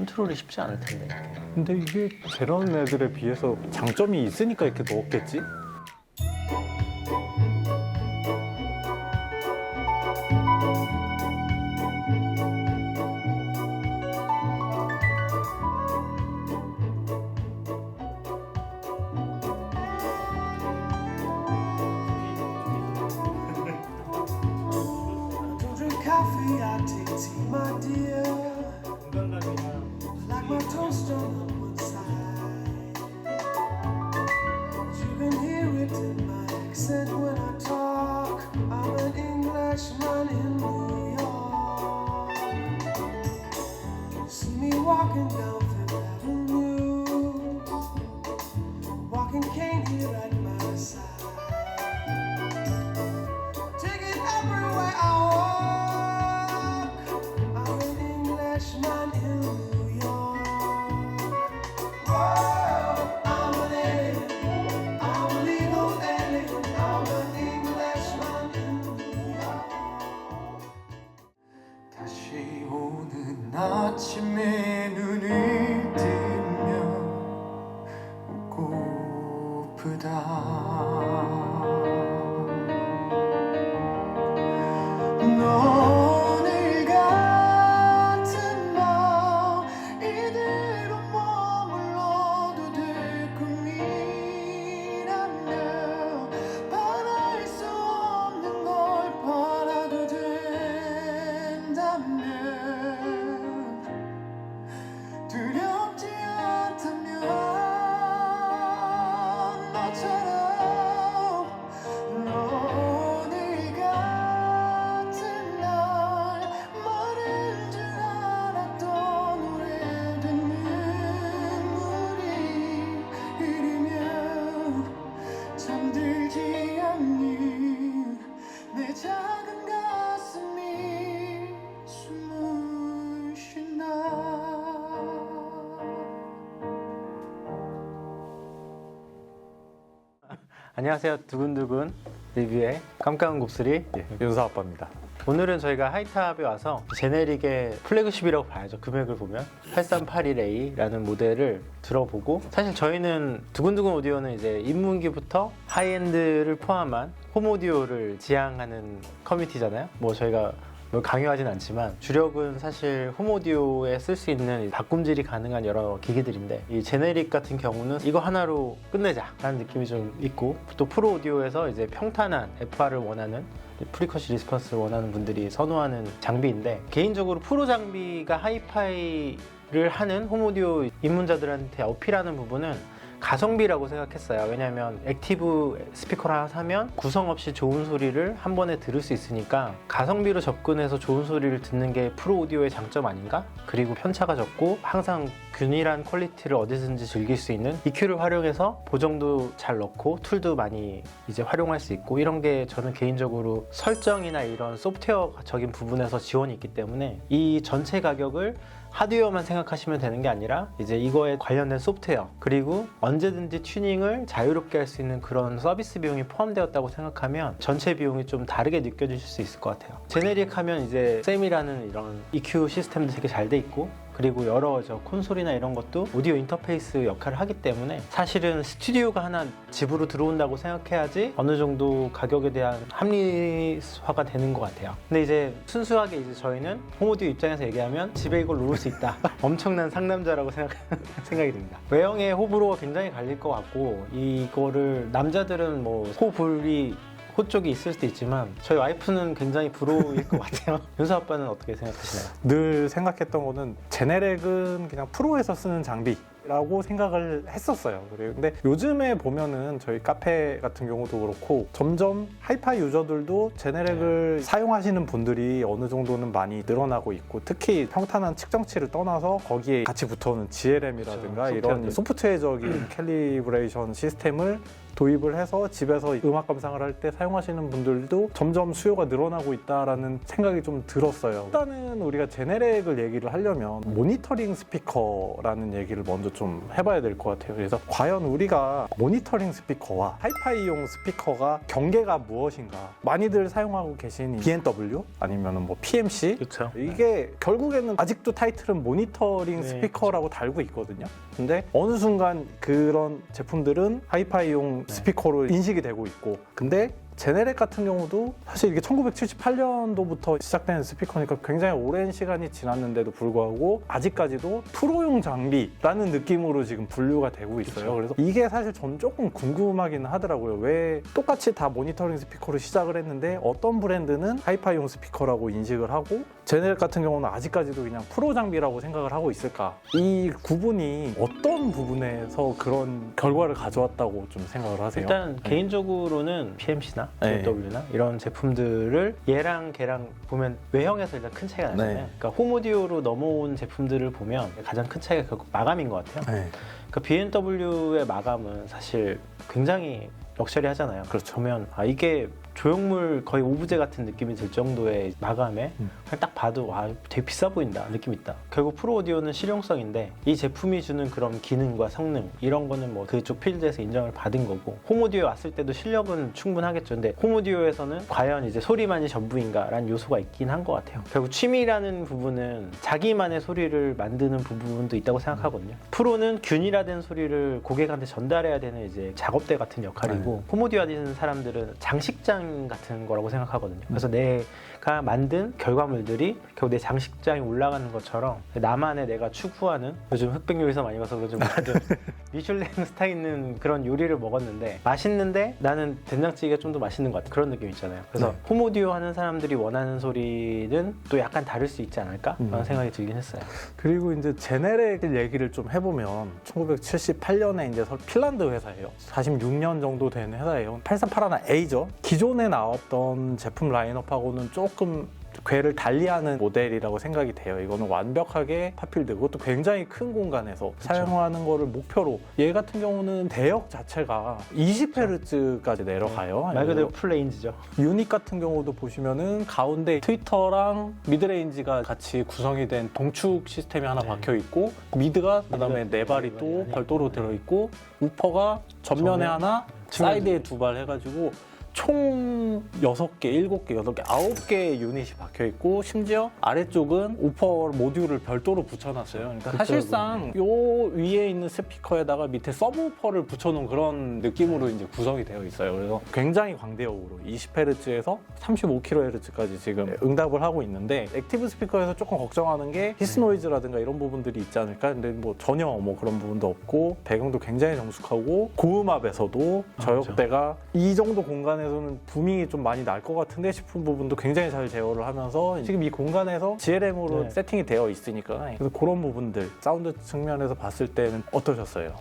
컨트롤이 쉽지 않을 텐데. 근데 이게 저런 애들에 비해서 장점이 있으니까 이렇게 넣었겠지? Don't drink coffee, I take tea, my dear. Like my toast on one side. You can hear it in my accent when I talk. I'm an Englishman in New York. You see me walking down Fifth Avenue, walking cane here at my side. Take it everywhere I walk. I'm an Englishman in New York. Whoa, I'm an alien. I'm a legal alien. I'm an Englishman in New York. 다시 오는 아침에 눈을 뜨면 고프다. 오늘 같은 밤 이대로 머물러도 될 꿈이라면 바랄 수 없는 걸 바라도 된다면 두렵지 않다면 너처럼 오늘 같은 날 마른 줄 알았던 오래된 눈물이 흐르며 잠들지 않는 내 작은 가슴이 숨을 쉰다. 안녕하세요. 두근두근 리뷰의 깜깜한 곱슬이. 윤사 아빠입니다. 오늘은 저희가 하이탑에 와서 제네릭의 플래그십이라고 봐야죠. 금액을 보면 8381A라는 모델을 들어보고, 사실 저희는 두근두근 오디오는 이제 입문기부터 하이엔드를 포함한 홈 오디오를 지향하는 커뮤니티잖아요. 뭐 저희가 뭘 강요하진 않지만 주력은 사실 홈 오디오에 쓸 수 있는 바꿈질이 가능한 여러 기기들인데, 이 제네릭 같은 경우는 이거 하나로 끝내자라는 느낌이 좀 있고, 또 프로 오디오에서 이제 평탄한 FR을 원하는, 프리커시 리스폰스를 원하는 분들이 선호하는 장비인데, 개인적으로 프로 장비가 하이파이를 하는 홈 오디오 입문자들한테 어필하는 부분은 가성비라고 생각했어요. 왜냐하면 액티브 스피커를 하나 사면 구성 없이 좋은 소리를 한 번에 들을 수 있으니까 가성비로 접근해서 좋은 소리를 듣는 게 프로 오디오의 장점 아닌가? 그리고 편차가 적고 항상 균일한 퀄리티를 어디든지 즐길 수 있는 EQ를 활용해서 보정도 잘 넣고 툴도 많이 이제 활용할 수 있고, 이런 게 저는 개인적으로 설정이나 이런 소프트웨어적인 부분에서 지원이 있기 때문에 이 전체 가격을 하드웨어만 생각하시면 되는 게 아니라 이제 이거에 관련된 소프트웨어, 그리고 언제든지 튜닝을 자유롭게 할 수 있는 그런 서비스 비용이 포함되었다고 생각하면 전체 비용이 좀 다르게 느껴지실 수 있을 것 같아요. 제네릭 하면 이제 셈이라는 이런 EQ 시스템도 되게 잘 돼 있고, 그리고 여러 콘솔이나 이런 것도 오디오 인터페이스 역할을 하기 때문에 사실은 스튜디오가 하나 집으로 들어온다고 생각해야지 어느 정도 가격에 대한 합리화가 되는 것 같아요. 근데 이제 순수하게 이제 저희는 홈오디오 입장에서 얘기하면 집에 이걸 놓을 수 있다. 엄청난 상남자라고 생각이 듭니다. 외형의 호불호가 굉장히 갈릴 것 같고, 이거를 남자들은 뭐 호불이 호 쪽이 있을 수도 있지만 저희 와이프는 굉장히 불호일 것 같아요. 윤수 아빠는 어떻게 생각하시나요? 늘 생각했던 거는 제네렉은 그냥 프로에서 쓰는 장비라고 생각을 했었어요. 그래요. 근데 요즘에 보면은 저희 카페 같은 경우도 그렇고 점점 하이파이 유저들도 제네렉을 사용하시는 분들이 어느 정도는 많이 늘어나고 있고, 특히 평탄한 측정치를 떠나서 거기에 같이 붙어오는 GLM이라든가 그렇죠. 이런 소프트웨어적인 캘리브레이션 시스템을 도입을 해서 집에서 음악 감상을 할 때 사용하시는 분들도 점점 수요가 늘어나고 있다라는 생각이 좀 들었어요. 일단은 우리가 제네렉을 얘기를 하려면 모니터링 스피커라는 얘기를 먼저 좀 해봐야 될 것 같아요. 그래서 과연 우리가 모니터링 스피커와 하이파이용 스피커가 경계가 무엇인가? 많이들 사용하고 계신 B&W 아니면 뭐 PMC 그렇죠. 이게 결국에는 아직도 타이틀은 모니터링 네, 스피커라고 달고 있거든요. 근데 어느 순간 그런 제품들은 하이파이용 스피커로 인식이 되고 있고, 근데 제네렉 같은 경우도 사실 이게 1978년도부터 시작된 스피커니까 굉장히 오랜 시간이 지났는데도 불구하고 아직까지도 프로용 장비라는 느낌으로 지금 분류가 되고 있어요. 그래서 이게 사실 전 조금 궁금하긴 하더라고요. 왜 똑같이 다 모니터링 스피커로 시작을 했는데 어떤 브랜드는 하이파이용 스피커라고 인식을 하고 제네렉 같은 경우는 아직까지도 그냥 프로 장비라고 생각을 하고 있을까? 이 구분이 어떤 부분에서 그런 결과를 가져왔다고 좀 생각을 하세요? 일단 개인적으로는 PMC나 네. BMW나 이런 제품들을 얘랑 걔랑 보면 외형에서 일단 큰 차이가 나잖아요. 네. 그러니까 홈오디오로 넘어온 제품들을 보면 가장 큰 차이가 결국 마감인 것 같아요. 네. 그러니까 BMW의 마감은 사실 굉장히 럭셔리하잖아요. 그렇죠. 보면 이게 조형물 거의 오브제 같은 느낌이 들 정도의 마감에 그냥 딱 봐도 와 되게 비싸 보인다 느낌 있다. 결국 프로 오디오는 실용성인데 이 제품이 주는 그런 기능과 성능 이런 거는 뭐 그쪽 필드에서 인정을 받은 거고 홈 오디오에 왔을 때도 실력은 충분하겠죠. 근데 홈 오디오에서는 과연 이제 소리만이 전부인가라는 요소가 있긴 한 것 같아요. 결국 취미라는 부분은 자기만의 소리를 만드는 부분도 있다고 생각하거든요. 프로는 균일화된 소리를 고객한테 전달해야 되는 이제 작업대 같은 역할이고 홈 오디오 하는 사람들은 장식장 같은 거라고 생각하거든요. 그래서 내가 만든 결과물들이 결국 내 장식장에 올라가는 것처럼 나만의 내가 추구하는 요즘 흑백 요리사 많이 가서 그런지 몰라도 미슐랭 스타 있는 그런 요리를 먹었는데 맛있는데 나는 된장찌개가 좀 더 맛있는 것 같은 그런 느낌 있잖아요. 그래서 홈 오디오 하는 사람들이 원하는 소리는 또 약간 다를 수 있지 않을까? 라는 생각이 들긴 했어요. 그리고 이제 제네렉 얘기를 좀 해보면 1978년에 이제 핀란드 회사예요. 46년 정도 된 회사예요. 8381A죠. 기존에 나왔던 제품 라인업하고는 조금 궤를 달리하는 모델이라고 생각이 돼요. 이거는 완벽하게 파필드, 그것도 굉장히 큰 공간에서 사용하는 거를 목표로. 얘 같은 경우는 대역 자체가 20Hz까지 내려가요. 말 그대로 풀레인지죠. 유닛 같은 경우도 보시면은 가운데 트위터랑 미드레인지가 같이 구성이 된 동축 시스템이 하나 박혀 있고, 미드가 그다음에 네 발이 또 별도로 들어 있고, 우퍼가 전면에 하나, 사이드에 두 발 해가지고 총 6개, 7개, 8개, 9개의 유닛이 박혀 있고, 심지어 아래쪽은 우퍼 모듈을 별도로 붙여놨어요. 그러니까 사실상 요 위에 있는 스피커에다가 밑에 서브우퍼를 붙여놓은 그런 느낌으로 이제 구성이 되어 있어요. 그래서 굉장히 광대역으로 20Hz에서 35kHz까지 지금 응답을 하고 있는데, 액티브 스피커에서 조금 걱정하는 게 히스 노이즈라든가 이런 부분들이 있지 않을까? 근데 뭐 전혀 뭐 그런 부분도 없고, 배경도 굉장히 정숙하고, 고음압에서도 저역대가 이 정도 공간에서는 부밍이 좀 많이 날 것 같은데 싶은 부분도 굉장히 잘 제어를 하면서 지금 이 공간에서 GLM으로 세팅이 되어 있으니까, 그래서 그런 부분들 사운드 측면에서 봤을 때는 어떠셨어요?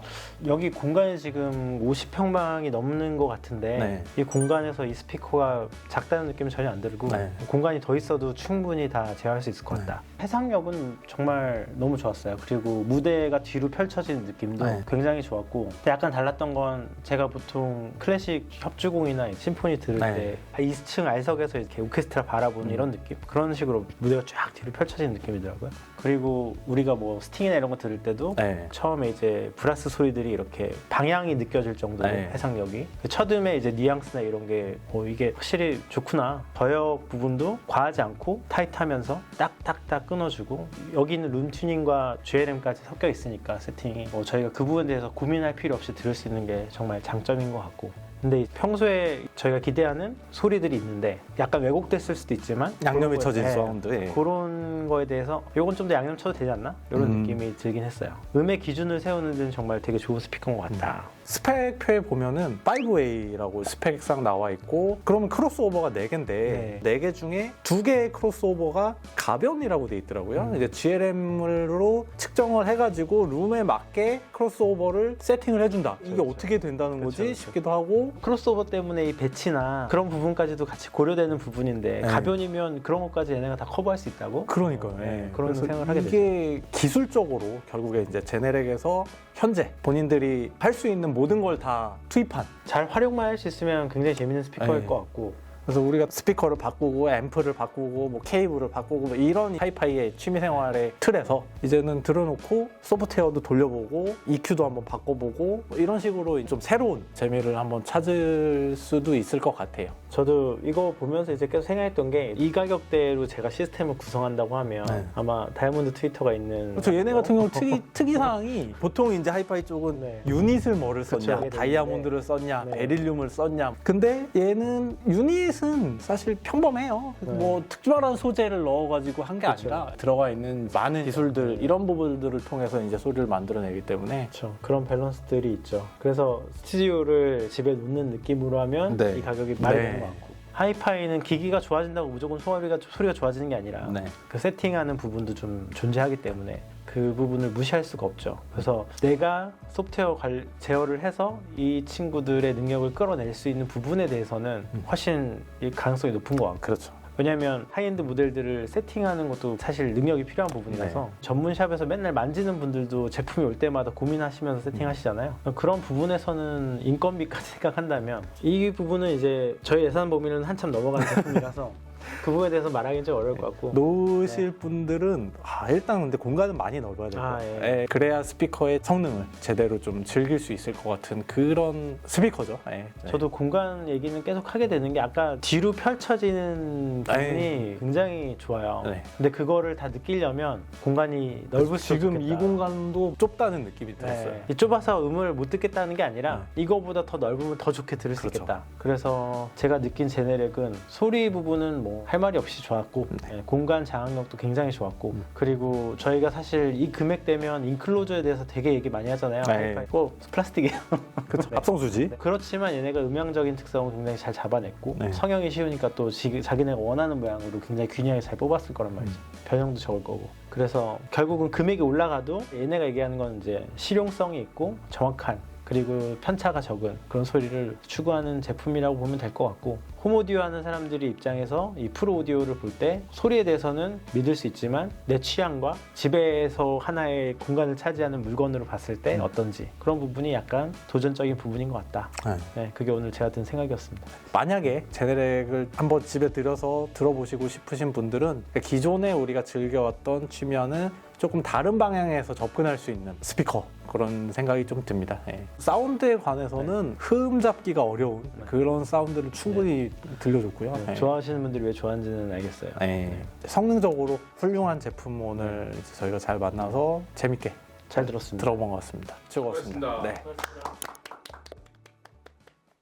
여기 공간이 지금 50평방이 넘는 것 같은데 이 공간에서 이 스피커가 작다는 느낌은 전혀 안 들고 공간이 더 있어도 충분히 다 제어할 수 있을 것 같다. 해상력은 정말 너무 좋았어요. 그리고 무대가 뒤로 펼쳐지는 느낌도 굉장히 좋았고, 근데 약간 달랐던 건 제가 보통 클래식 협주공이나 심포니 들을 때 2층 알석에서 이렇게 오케스트라 바라보는 이런 느낌, 그런 식으로 무대가 쫙 뒤로 펼쳐지는 느낌이더라고요. 그리고 우리가 뭐 스팅이나 이런 거 들을 때도 처음에 이제 브라스 소리들이 이렇게 방향이 느껴질 정도로 해상력이, 첫 음에 이제 뉘앙스나 이런 게 이게 확실히 좋구나. 저역 부분도 과하지 않고 타이트하면서 딱딱딱 끊어주고, 여기 있는 룸 튜닝과 GLM까지 섞여 있으니까 세팅이 저희가 그 부분에 대해서 고민할 필요 없이 들을 수 있는 게 정말 장점인 것 같고, 근데 평소에 저희가 기대하는 소리들이 있는데 약간 왜곡됐을 수도 있지만 양념이 쳐진 사운드 그런 거에 대해서 이건 좀 더 양념 쳐도 되지 않나? 이런 느낌이 들긴 했어요. 음의 기준을 세우는 데는 정말 되게 좋은 스피커인 것 같다. 스펙표에 보면은 5A라고 스펙상 나와 있고, 그러면 크로스오버가 4개인데 4개 중에 2개의 크로스오버가 가변이라고 돼 있더라고요. 이제 GLM으로 측정을 해가지고 룸에 맞게 크로스오버를 세팅을 해준다. 이게 어떻게 된다는 거지 싶기도 하고, 크로스오버 때문에 이 배치나 그런 부분까지도 같이 고려되는 부분인데 가변이면 그런 것까지 얘네가 다 커버할 수 있다고? 그러니까요. 그런 생각을 하게 되죠. 이게 기술적으로 결국에 이제 제네렉에서 현재 본인들이 할 수 있는 모든 걸 다 투입한. 잘 활용만 할 수 있으면 굉장히 재밌는 스피커일 네. 것 같고 그래서 우리가 스피커를 바꾸고 앰프를 바꾸고 뭐 케이블을 바꾸고 뭐 이런 하이파이의 취미생활의 틀에서 이제는 들어놓고 소프트웨어도 돌려보고 EQ도 한번 바꿔보고 뭐 이런 식으로 좀 새로운 재미를 한번 찾을 수도 있을 것 같아요. 저도 이거 보면서 이제 계속 생각했던 게 이 가격대로 제가 시스템을 구성한다고 하면 네. 아마 다이아몬드 트위터가 있는 그렇죠. 얘네 같은 경우 특이사항이 보통 이제 하이파이 쪽은 네. 유닛을 뭐를 썼냐, 그렇죠. 다이아몬드를 썼냐, 네. 베릴륨을 썼냐. 근데 얘는 유닛은 사실 평범해요. 네. 뭐 특별한 소재를 넣어가지고 한 게 그렇죠. 아니라 들어가 있는 많은 기술들 이런 부분들을 통해서 이제 소리를 만들어내기 때문에 그렇죠. 그런 밸런스들이 있죠. 그래서 스튜디오를 집에 놓는 느낌으로 하면 네. 이 가격이 말이 네. 되는 것 같고 하이파이는 기기가 좋아진다고 무조건 소리가 좋아지는 게 아니라 네. 그 세팅하는 부분도 좀 존재하기 때문에 그 부분을 무시할 수가 없죠. 그래서 내가 소프트웨어 제어를 해서 이 친구들의 능력을 끌어낼 수 있는 부분에 대해서는 훨씬 이 가능성이 높은 것 같고 그렇죠. 왜냐하면 하이엔드 모델들을 세팅하는 것도 사실 능력이 필요한 부분이라서 네. 전문샵에서 맨날 만지는 분들도 제품이 올 때마다 고민하시면서 세팅하시잖아요. 그런 부분에서는 인건비까지 생각한다면 이 부분은 이제 저희 예산 범위는 한참 넘어간 제품이라서 그 부분에 대해서 말하기는 좀 어려울 것 같고 놓으실 분들은 일단 근데 공간은 많이 넓어야 될 것 같아요. 예. 그래야 스피커의 성능을 제대로 좀 즐길 수 있을 것 같은 그런 스피커죠. 예. 저도 공간 얘기는 계속 하게 되는 게 아까 뒤로 펼쳐지는 부분이 굉장히 좋아요. 네. 근데 그거를 다 느끼려면 공간이 넓을 수 지금 이 공간도 좁다는 느낌이 들었어요. 네. 좁아서 음을 못 듣겠다는 게 아니라 이거보다 더 넓으면 더 좋게 들을 수 그렇죠. 있겠다. 그래서 제가 느낀 제네렉은 소리 부분은 뭐 할 말이 없이 좋았고 네, 공간 장악력도 굉장히 좋았고 그리고 저희가 사실 이 금액대면 인클로저에 대해서 되게 얘기 많이 하잖아요. 네. 플라스틱이에요. 그렇죠. 네. 합성수지. 네. 그렇지만 얘네가 음향적인 특성을 굉장히 잘 잡아냈고 네. 성형이 쉬우니까 또 자기네가 원하는 모양으로 굉장히 균형이 잘 뽑았을 거란 말이죠. 변형도 적을 거고. 그래서 결국은 금액이 올라가도 얘네가 얘기하는 건 이제 실용성이 있고 정확한 그리고 편차가 적은 그런 소리를 추구하는 제품이라고 보면 될 것 같고 홈오디오 하는 사람들이 입장에서 이 프로 오디오를 볼 때 소리에 대해서는 믿을 수 있지만 내 취향과 집에서 하나의 공간을 차지하는 물건으로 봤을 때 어떤지 그런 부분이 약간 도전적인 부분인 것 같다. 네, 그게 오늘 제가 든 생각이었습니다. 만약에 제네렉을 한번 집에 들여서 들어보시고 싶으신 분들은 기존에 우리가 즐겨왔던 취미와는 조금 다른 방향에서 접근할 수 있는 스피커 그런 생각이 좀 듭니다. 예. 사운드에 관해서는 흠 잡기가 어려운 그런 사운드를 충분히 들려줬고요. 네, 예. 좋아하시는 분들이 왜 좋아하는지는 알겠어요. 예. 성능적으로 훌륭한 제품 오늘 이제 저희가 잘 만나서 재밌게 잘 들었습니다. 들어본 것 같습니다. 즐거웠습니다. 고맙습니다. 네.